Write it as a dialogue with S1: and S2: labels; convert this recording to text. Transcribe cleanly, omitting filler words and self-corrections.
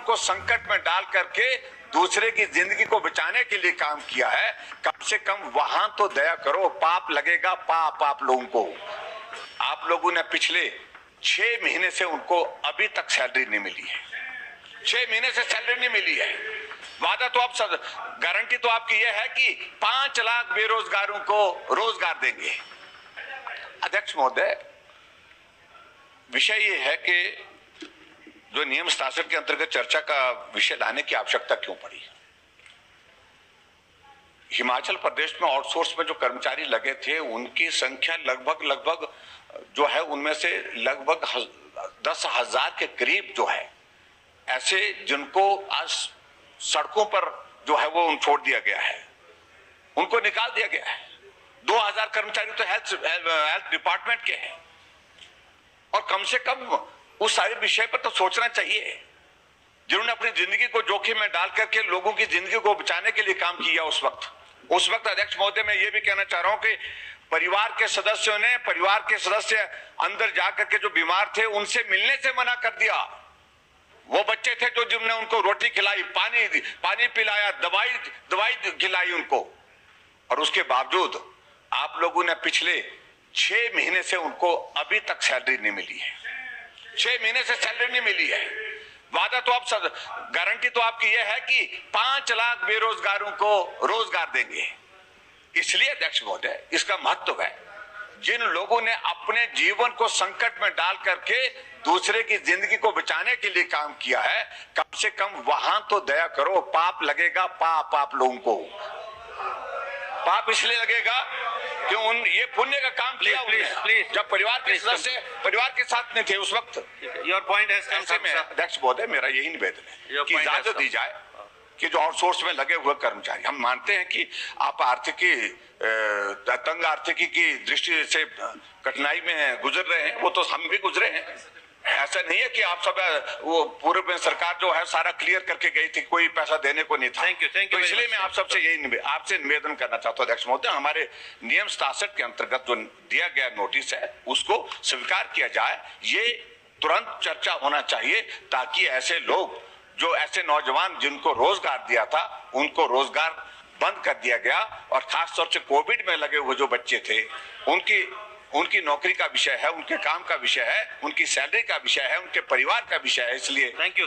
S1: को संकट में डाल करके दूसरे की जिंदगी को बचाने के लिए काम किया है, कम से कम वहां तो दया करो। पाप लगेगा, पाप आप लोगों को। आप लोगों ने पिछले 6 महीने से उनको अभी तक सैलरी नहीं मिली है। 6 महीने से सैलरी नहीं मिली है। वादा तो आप, गारंटी तो आपकी यह है कि 5 लाख बेरोजगारों को रोजगार देंगे। अध्यक्ष महोदय, विषय ये है कि जो नियम 67 के अंतर्गत चर्चा का विषय लाने की आवश्यकता क्यों पड़ी। हिमाचल प्रदेश में आउटसोर्स में जो कर्मचारी लगे थे उनकी संख्या लगभग जो है उनमें से लगभग 10,000 के करीब जो है ऐसे जिनको आज सड़कों पर जो है वो छोड़ दिया गया है, उनको निकाल दिया गया है। 2,000 कर्मचारी तो हेल्थ डिपार्टमेंट के हैं और कम से कम उस सारे विषय पर तो सोचना चाहिए जिन्होंने अपनी जिंदगी को जोखिम में डाल करके लोगों की जिंदगी को बचाने के लिए काम किया। उस वक्त अध्यक्ष महोदय, मैं ये भी कहना चाह रहा हूं कि परिवार के सदस्य अंदर जाकर के जो बीमार थे उनसे मिलने से मना कर दिया। वो बच्चे थे जो जिन्होंने उनको रोटी खिलाई, पानी पिलाया, दवाई खिलाई उनको, और उसके बावजूद आप लोगों ने पिछले 6 महीने से उनको अभी तक सैलरी नहीं मिली है। 6 महीने से सैलरी नहीं मिली है। वादा तो आप, गारंटी तो आपकी यह है कि 5 लाख बेरोजगारों को रोजगार देंगे। इसलिए अध्यक्ष महोदय, इसका महत्व है। जिन लोगों ने अपने जीवन को संकट में डाल करके दूसरे की जिंदगी को बचाने के लिए काम किया है, कम से कम वहां तो दया करो। पाप लगेगा, पाप आप लोगों को। पाप इसलिए लगेगा कि ये पुण्य का काम किया उन्होंने जब परिवार के सदस्य परिवार के साथ में थे उस वक्त।
S2: योर पॉइंट है।
S1: अध्यक्ष महोदय, मेरा यही निवेदन है कि इजाजत दी जाए कि जो आउटसोर्स में लगे हुए कर्मचारी, हम मानते हैं कि आप तंग आर्थिकी की दृष्टि से कठिनाई में गुजर रहे हैं, वो तो हम भी गुजरे हैं। ऐसा नहीं है कि आप सब वो पूर्व में सरकार जो है सारा क्लियर करके गई थी, कोई पैसा देने को नहीं था।
S2: थैंक यू
S1: तो इसलिए मैं आप सबसे यही आपसे निवेदन करना चाहता हूं अध्यक्ष महोदय, हमारे नियम 67 के अंतर्गत जो दिया गया नोटिस है उसको स्वीकार किया जाए। ये तुरंत चर्चा होना चाहिए ताकि ऐसे लोग, जो ऐसे नौजवान जिनको रोजगार दिया था उनको रोजगार बंद कर दिया गया, और खासतौर से कोविड में लगे हुए जो बच्चे थे उनकी नौकरी का विषय है, उनके काम का विषय है, उनकी सैलरी का विषय है, उनके परिवार का विषय है। इसलिए
S2: थैंक यू।